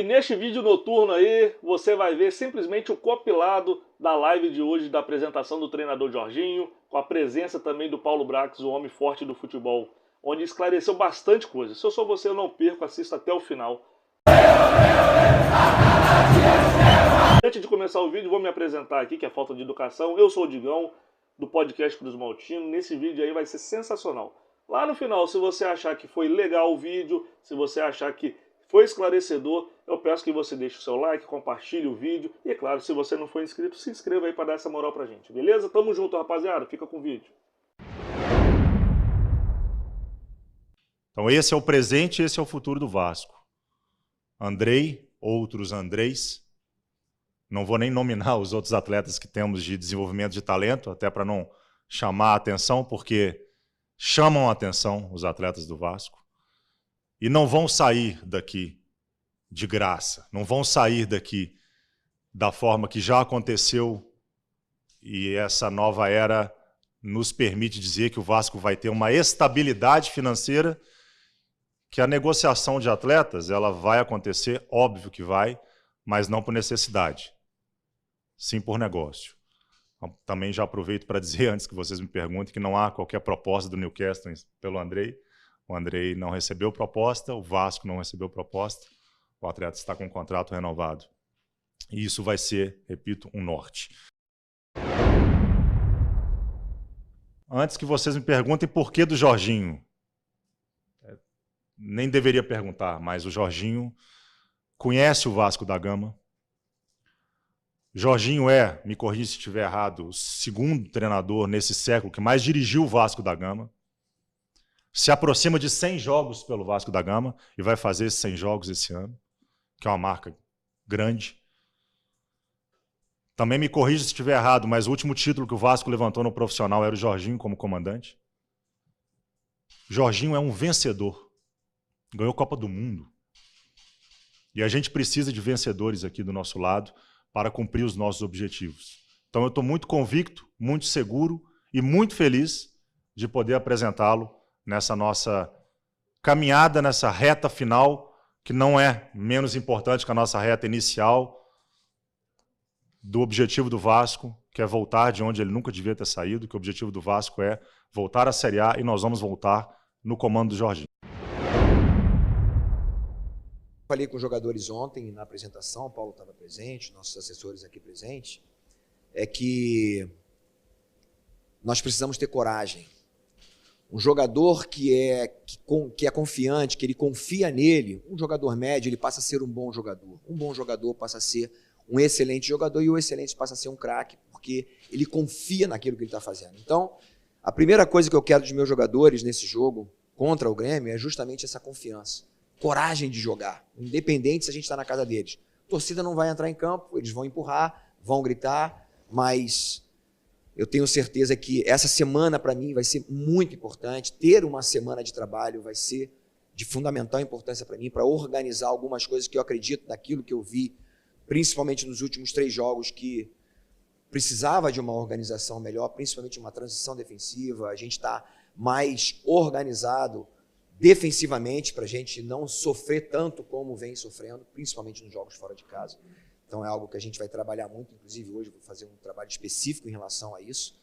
neste vídeo noturno aí, você vai ver simplesmente o compilado da live de hoje, da apresentação do treinador Jorginho, com a presença também do Paulo Brax, o homem forte do futebol, onde esclareceu bastante coisa. Se eu sou você, eu não perco, assista até o final. Antes de começar o vídeo, vou me apresentar aqui, que é Falta de Educação. Eu sou o Digão, do podcast Cruz Maltino. Nesse vídeo aí vai ser sensacional. Lá no final, se você achar que foi legal o vídeo, se você achar que foi esclarecedor, eu peço que você deixe o seu like, compartilhe o vídeo. E, é claro, se você não for inscrito, se inscreva aí para dar essa moral pra gente, beleza? Tamo junto, rapaziada. Fica com o vídeo. Então esse é o presente e esse é o futuro do Vasco. Andrei, outros Andrés. Não vou nem nominar os outros atletas que temos de desenvolvimento de talento, até para não chamar a atenção, porque chamam a atenção os atletas do Vasco. E não vão sair daqui de graça, não vão sair daqui da forma que já aconteceu, e essa nova era nos permite dizer que o Vasco vai ter uma estabilidade financeira, que a negociação de atletas ela vai acontecer, óbvio que vai, mas não por necessidade, sim por negócio. Também já aproveito para dizer, antes que vocês me perguntem, que não há qualquer proposta do Newcastle pelo Andrei. O Andrei não recebeu proposta, o Vasco não recebeu proposta, o atleta está com um contrato renovado. E isso vai ser, repito, um norte. Antes que vocês me perguntem por que do Jorginho, nem deveria perguntar, mas o Jorginho conhece o Vasco da Gama. Jorginho é, me corrija se estiver errado, o segundo treinador nesse século que mais dirigiu o Vasco da Gama. Se aproxima de 100 jogos pelo Vasco da Gama e vai fazer esses 100 jogos esse ano, que é uma marca grande. Também me corrija se estiver errado, mas o último título que o Vasco levantou no profissional era o Jorginho como comandante. Jorginho é um vencedor. Ganhou Copa do Mundo. E a gente precisa de vencedores aqui do nosso lado para cumprir os nossos objetivos. Então eu estou muito convicto, muito seguro e muito feliz de poder apresentá-lo nessa nossa caminhada, nessa reta final, que não é menos importante que a nossa reta inicial do objetivo do Vasco, que é voltar de onde ele nunca devia ter saído, que o objetivo do Vasco é voltar à Série A e nós vamos voltar no comando do Jorginho. Falei com os jogadores ontem na apresentação, o Paulo estava presente, nossos assessores aqui presentes, é que nós precisamos ter coragem. Um jogador que é confiante, que ele confia nele, um jogador médio, ele passa a ser um bom jogador. Um bom jogador passa a ser um excelente jogador e o excelente passa a ser um craque, porque ele confia naquilo que ele está fazendo. Então, a primeira coisa que eu quero dos meus jogadores nesse jogo contra o Grêmio é justamente essa confiança. Coragem de jogar, independente se a gente está na casa deles. A torcida não vai entrar em campo, eles vão empurrar, vão gritar, mas eu tenho certeza que essa semana para mim vai ser muito importante. Ter uma semana de trabalho vai ser de fundamental importância para mim, para organizar algumas coisas que eu acredito naquilo que eu vi, principalmente nos últimos 3 jogos, que precisava de uma organização melhor, principalmente uma transição defensiva. A gente está mais organizado defensivamente, para a gente não sofrer tanto como vem sofrendo, principalmente nos jogos fora de casa. Então é algo que a gente vai trabalhar muito, inclusive hoje eu vou fazer um trabalho específico em relação a isso.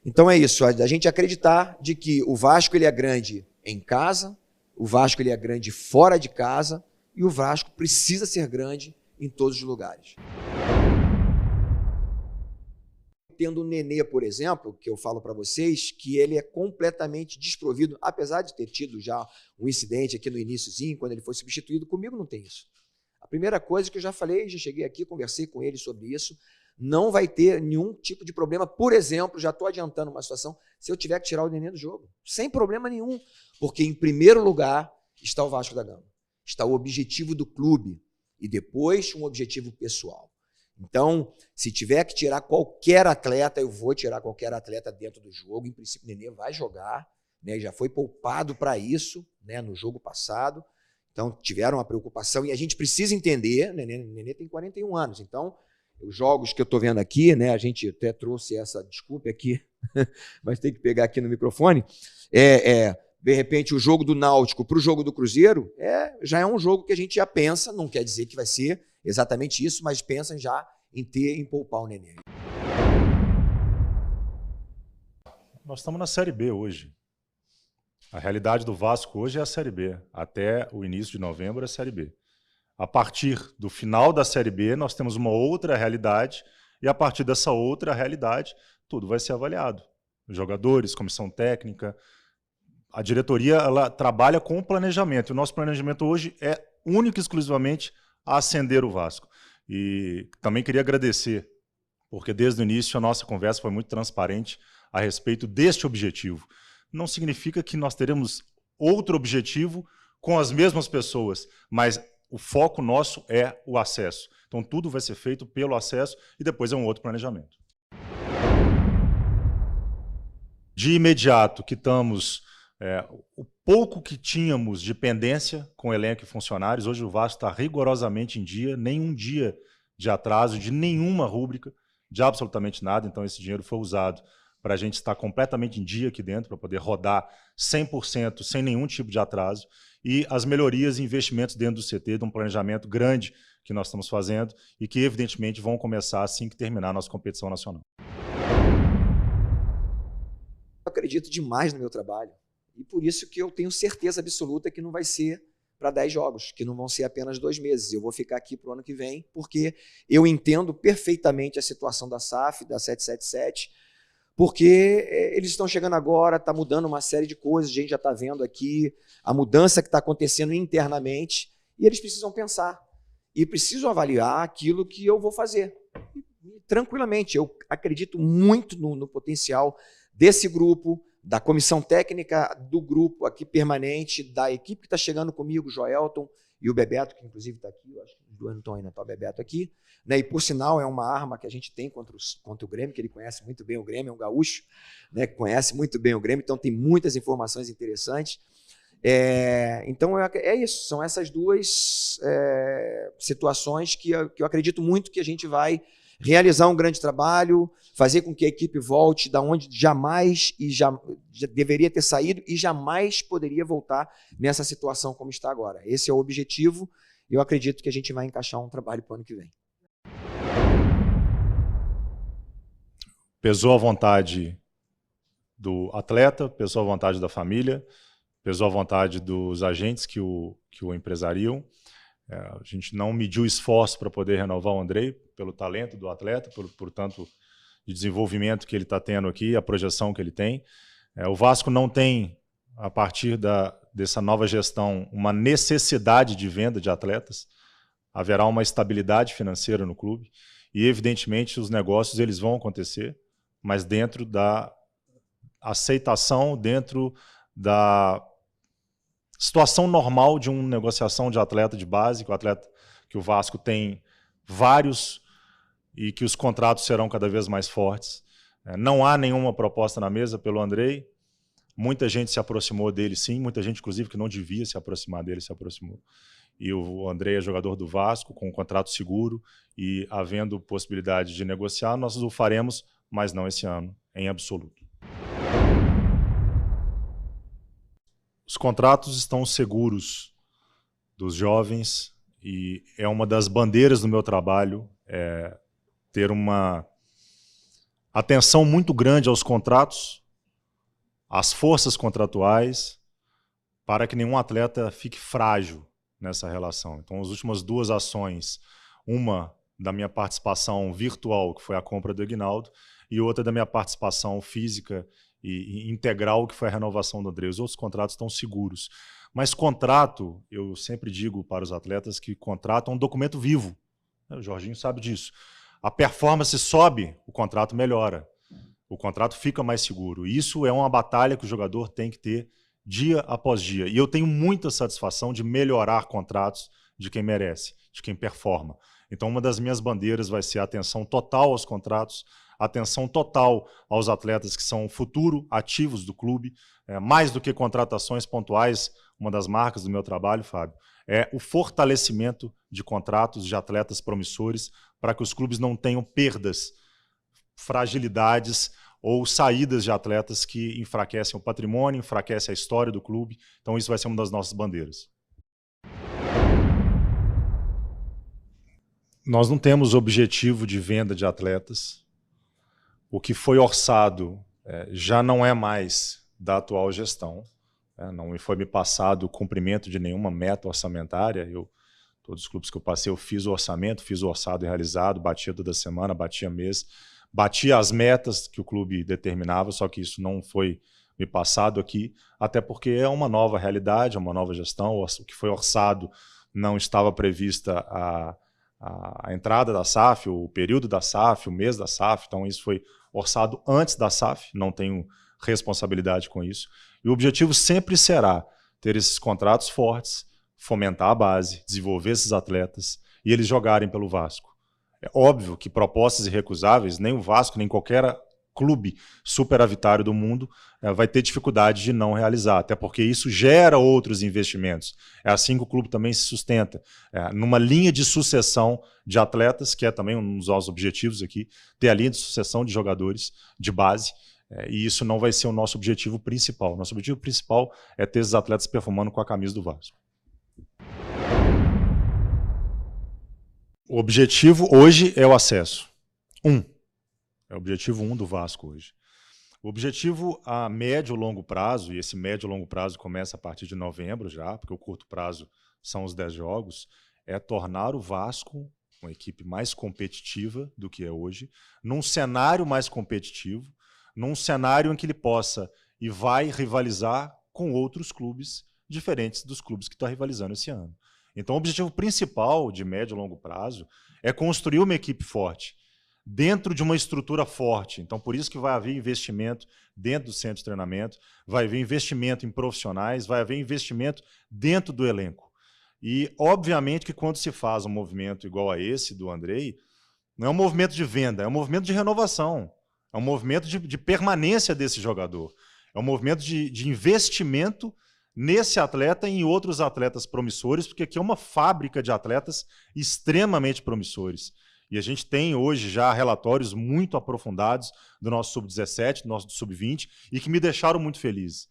Então é isso, a gente acreditar de que o Vasco ele é grande em casa, o Vasco ele é grande fora de casa e o Vasco precisa ser grande em todos os lugares. Tendo o Nenê, por exemplo, que eu falo para vocês, que ele é completamente desprovido, apesar de ter tido já um incidente aqui no iniciozinho, quando ele foi substituído, comigo não tem isso. A primeira coisa que eu já falei, já cheguei aqui, conversei com ele sobre isso, não vai ter nenhum tipo de problema. Por exemplo, já estou adiantando uma situação, se eu tiver que tirar o Nenê do jogo, sem problema nenhum, porque em primeiro lugar está o Vasco da Gama, está o objetivo do clube e depois um objetivo pessoal. Então, se tiver que tirar qualquer atleta, eu vou tirar qualquer atleta dentro do jogo. Em princípio, o Nenê vai jogar, né? Já foi poupado para isso, né? No jogo passado. Então, tiveram uma preocupação e a gente precisa entender, né? Nenê tem 41 anos, então, os jogos que eu estou vendo aqui, né? A gente até trouxe essa, desculpe aqui, mas tem que pegar aqui no microfone, de repente, o jogo do Náutico para o jogo do Cruzeiro, já é um jogo que a gente já pensa, não quer dizer que vai ser exatamente isso, mas pensa já em poupar o Nenê. Nós estamos na Série B hoje. A realidade do Vasco hoje é a Série B. Até o início de novembro é a Série B. A partir do final da Série B, nós temos uma outra realidade, e a partir dessa outra realidade, tudo vai ser avaliado. Os jogadores, comissão técnica, a diretoria, ela trabalha com o planejamento. O nosso planejamento hoje é único e exclusivamente a ascender o Vasco. E também queria agradecer, porque desde o início a nossa conversa foi muito transparente a respeito deste objetivo. Não significa que nós teremos outro objetivo com as mesmas pessoas, mas o foco nosso é o acesso. Então tudo vai ser feito pelo acesso e depois é um outro planejamento. De imediato, quitamos o pouco que tínhamos de pendência com elenco e funcionários. Hoje o Vasco está rigorosamente em dia, nenhum dia de atraso, de nenhuma rúbrica, de absolutamente nada. Então esse dinheiro foi usado para a gente estar completamente em dia aqui dentro, para poder rodar 100% sem nenhum tipo de atraso. E as melhorias e investimentos dentro do CT, de um planejamento grande que nós estamos fazendo e que evidentemente vão começar assim que terminar a nossa competição nacional. Eu acredito demais no meu trabalho. E por isso que eu tenho certeza absoluta que não vai ser para 10 jogos, que não vão ser apenas 2 meses. Eu vou ficar aqui para o ano que vem, porque eu entendo perfeitamente a situação da SAF, da 777, porque eles estão chegando agora, está mudando uma série de coisas, a gente já está vendo aqui a mudança que está acontecendo internamente, e eles precisam pensar, e precisam avaliar aquilo que eu vou fazer. E, tranquilamente, eu acredito muito no potencial desse grupo, da comissão técnica do grupo aqui permanente, da equipe que está chegando comigo, o Joelton e o Bebeto, que inclusive está aqui, eu acho que os dois não estão ainda, está o Bebeto aqui, né? E por sinal é uma arma que a gente tem contra o Grêmio, que ele conhece muito bem o Grêmio, é um gaúcho, né, que conhece muito bem o Grêmio, então tem muitas informações interessantes. Então é isso, são essas duas situações que eu acredito muito que a gente vai realizar um grande trabalho, fazer com que a equipe volte da onde jamais já deveria ter saído e jamais poderia voltar nessa situação como está agora. Esse é o objetivo e eu acredito que a gente vai encaixar um trabalho para o ano que vem. Pesou a vontade do atleta, pesou a vontade da família, pesou a vontade dos agentes que o empresariam. A gente não mediu esforço para poder renovar o Andrei, pelo talento do atleta, por tanto de desenvolvimento que ele está tendo aqui, a projeção que ele tem. O Vasco não tem, a partir dessa nova gestão, uma necessidade de venda de atletas. Haverá uma estabilidade financeira no clube e, evidentemente, os negócios eles vão acontecer, mas dentro da aceitação, dentro da situação normal de uma negociação de atleta de base, que o Vasco tem vários e que os contratos serão cada vez mais fortes. Não há nenhuma proposta na mesa pelo Andrei. Muita gente se aproximou dele, sim. Muita gente, inclusive, que não devia se aproximar dele, se aproximou. E o Andrei é jogador do Vasco, com um contrato seguro, e havendo possibilidade de negociar, nós o faremos, mas não esse ano, em absoluto. Os contratos estão seguros dos jovens e é uma das bandeiras do meu trabalho ter uma atenção muito grande aos contratos, às forças contratuais, para que nenhum atleta fique frágil nessa relação. Então, as últimas 2 ações, uma da minha participação virtual, que foi a compra do Aguinaldo, e outra da minha participação física e integral, que foi a renovação do Andrei. Os outros contratos estão seguros. Mas contrato, eu sempre digo para os atletas que contrato é um documento vivo. O Jorginho sabe disso. A performance sobe, o contrato melhora. O contrato fica mais seguro. Isso é uma batalha que o jogador tem que ter dia após dia. E eu tenho muita satisfação de melhorar contratos de quem merece, de quem performa. Então, uma das minhas bandeiras vai ser a atenção total aos contratos, atenção total aos atletas que são o futuro ativos do clube, mais do que contratações pontuais. Uma das marcas do meu trabalho, Fábio, é o fortalecimento de contratos de atletas promissores para que os clubes não tenham perdas, fragilidades ou saídas de atletas que enfraquecem o patrimônio, enfraquecem a história do clube. Então isso vai ser uma das nossas bandeiras. Nós não temos objetivo de venda de atletas. O que foi orçado já não é mais da atual gestão. Não me foi passado o cumprimento de nenhuma meta orçamentária. Todos os clubes que eu passei, eu fiz o orçamento, fiz o orçado realizado, batia toda semana, batia mês, batia as metas que o clube determinava, só que isso não foi me passado aqui, até porque é uma nova realidade, é uma nova gestão. O que foi orçado não estava prevista a entrada da SAF, o período da SAF, o mês da SAF, então isso foi orçado antes da SAF, não tenho responsabilidade com isso. E o objetivo sempre será ter esses contratos fortes, fomentar a base, desenvolver esses atletas e eles jogarem pelo Vasco. É óbvio que propostas irrecusáveis, nem o Vasco, nem qualquer clube superavitário do mundo vai ter dificuldade de não realizar, até porque isso gera outros investimentos. É assim que o clube também se sustenta, numa linha de sucessão de atletas, que é também um dos nossos objetivos aqui, ter a linha de sucessão de jogadores de base, e isso não vai ser o nosso objetivo principal. Nosso objetivo principal é ter esses atletas performando com a camisa do Vasco. O objetivo hoje é o acesso. É o objetivo 1 do Vasco hoje. O objetivo a médio e longo prazo, e esse médio e longo prazo começa a partir de novembro já, porque o curto prazo são os 10 jogos, é tornar o Vasco uma equipe mais competitiva do que é hoje, num cenário mais competitivo, num cenário em que ele possa e vai rivalizar com outros clubes diferentes dos clubes que estão rivalizando esse ano. Então o objetivo principal de médio e longo prazo é construir uma equipe forte, dentro de uma estrutura forte. Então, por isso que vai haver investimento dentro do centro de treinamento, vai haver investimento em profissionais, vai haver investimento dentro do elenco. E, obviamente, que quando se faz um movimento igual a esse do Andrei, não é um movimento de venda, é um movimento de renovação, é um movimento de permanência desse jogador, é um movimento de investimento nesse atleta e em outros atletas promissores, porque aqui é uma fábrica de atletas extremamente promissores. E a gente tem hoje já relatórios muito aprofundados do nosso Sub-17, do nosso Sub-20, e que me deixaram muito feliz.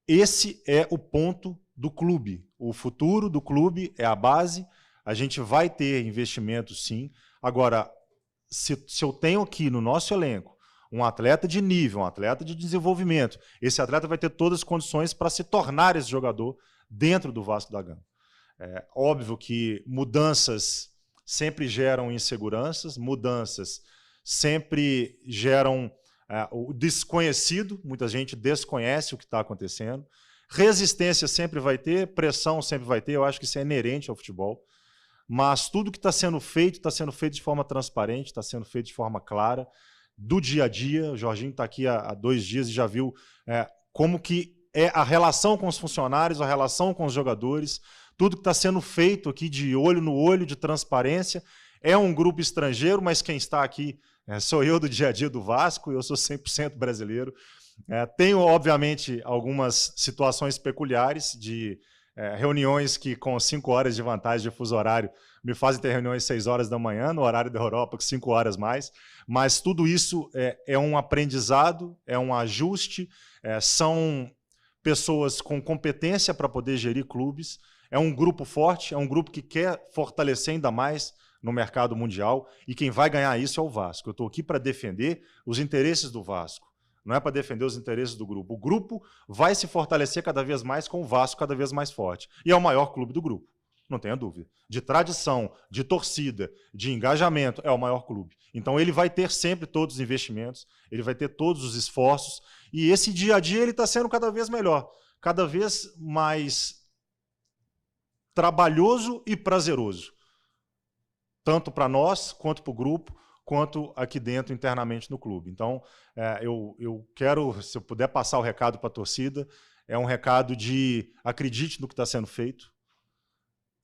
Esse é o ponto do clube. O futuro do clube é a base. A gente vai ter investimento, sim. Agora, se eu tenho aqui no nosso elenco um atleta de nível, um atleta de desenvolvimento, esse atleta vai ter todas as condições para se tornar esse jogador dentro do Vasco da Gama. É óbvio que mudanças sempre geram inseguranças, mudanças sempre geram o desconhecido, muita gente desconhece o que está acontecendo, resistência sempre vai ter, pressão sempre vai ter, eu acho que isso é inerente ao futebol, mas tudo que está sendo feito de forma transparente, está sendo feito de forma clara, do dia a dia. O Jorginho está aqui há 2 dias e já viu como que é a relação com os funcionários, a relação com os jogadores, tudo que está sendo feito aqui de olho no olho, de transparência. É um grupo estrangeiro, mas quem está aqui sou eu do dia a dia do Vasco, eu sou 100% brasileiro. Tenho, obviamente, algumas situações peculiares de reuniões que com 5 horas de vantagem de fuso horário me fazem ter reuniões 6 horas da manhã, no horário da Europa, com 5 horas mais, mas tudo isso é um aprendizado, é um ajuste, são pessoas com competência para poder gerir clubes, é um grupo forte, é um grupo que quer fortalecer ainda mais no mercado mundial, e quem vai ganhar isso é o Vasco. Eu estou aqui para defender os interesses do Vasco, não é para defender os interesses do grupo. O grupo vai se fortalecer cada vez mais com o Vasco cada vez mais forte. E é o maior clube do grupo, não tenha dúvida. De tradição, de torcida, de engajamento, é o maior clube. Então ele vai ter sempre todos os investimentos, ele vai ter todos os esforços, e esse dia a dia ele está sendo cada vez melhor, cada vez mais trabalhoso e prazeroso, tanto para nós, quanto para o grupo, quanto aqui dentro, internamente no clube. Então, eu quero, se eu puder passar o recado para a torcida, é um recado de acredite no que está sendo feito,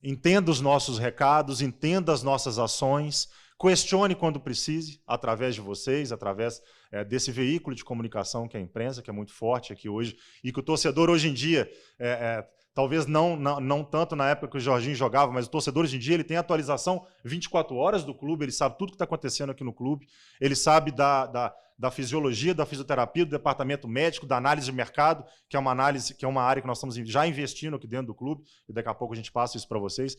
entenda os nossos recados, entenda as nossas ações, questione quando precise, através de vocês, através desse veículo de comunicação que é a imprensa, que é muito forte aqui hoje, e que o torcedor hoje em dia, talvez não tanto na época que o Jorginho jogava, mas o torcedor hoje em dia ele tem atualização 24 horas do clube, ele sabe tudo que está acontecendo aqui no clube, ele sabe da da fisiologia, da fisioterapia, do departamento médico, da análise de mercado, que é uma análise, que é uma área que nós estamos já investindo aqui dentro do clube, e daqui a pouco a gente passa isso para vocês.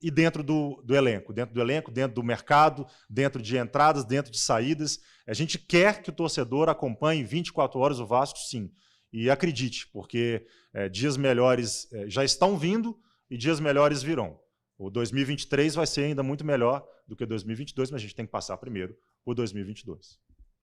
E dentro do elenco, dentro do mercado, dentro de entradas, dentro de saídas. A gente quer que o torcedor acompanhe 24 horas o Vasco, sim. E acredite, porque dias melhores já estão vindo e dias melhores virão. O 2023 vai ser ainda muito melhor do que 2022, mas a gente tem que passar primeiro por 2022.